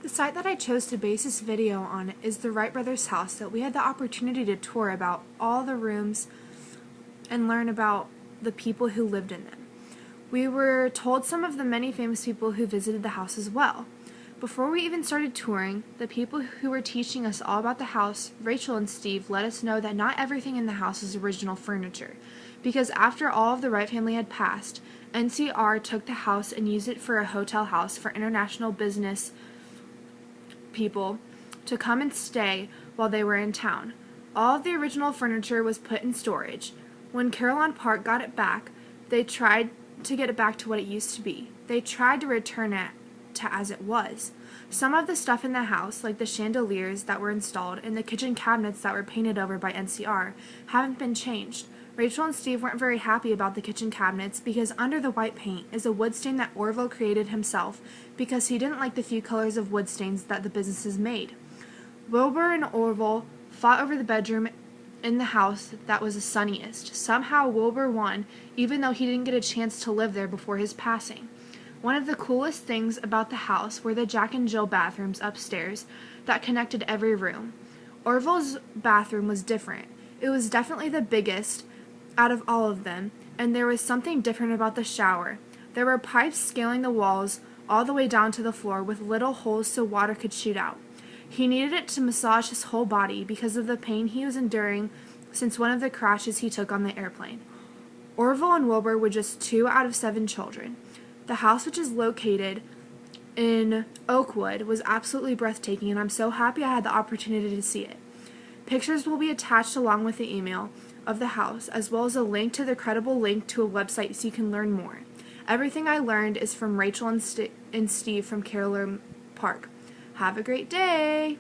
The site that I chose to base this video on is the Wright Brothers house that we had the opportunity to tour about all the rooms and learn about the people who lived in them. We were told some of the many famous people who visited the house as well. Before we even started touring, the people who were teaching us all about the house, Rachel and Steve, let us know that not everything in the house is original furniture, because after all of the Wright family had passed, NCR took the house and used it for a hotel house for international business people to come and stay while they were in town. All of the original furniture was put in storage. When Carillon Park got it back, they tried to get it back to what it used to be. They tried to return it to as it was. Some of the stuff in the house, like the chandeliers that were installed and the kitchen cabinets that were painted over by NCR, haven't been changed. Rachel and Steve weren't very happy about the kitchen cabinets because under the white paint is a wood stain that Orville created himself because he didn't like the few colors of wood stains that the businesses made. Wilbur and Orville fought over the bedroom in the house that was the sunniest. Somehow Wilbur won, even though he didn't get a chance to live there before his passing. One of the coolest things about the house were the Jack and Jill bathrooms upstairs that connected every room. Orville's bathroom was different. It was definitely the biggest out of all of them, and there was something different about the shower. There were pipes scaling the walls all the way down to the floor with little holes so water could shoot out. He needed it to massage his whole body because of the pain he was enduring since one of the crashes he took on the airplane. Orville and Wilbur were just 2 out of 7 children. The house, which is located in Oakwood, was absolutely breathtaking, and I'm so happy I had the opportunity to see it. Pictures will be attached along with the email of the house, as well as a link to the credible link to a website so you can learn more. Everything I learned is from Rachel and Steve from Carillon Park. Have a great day!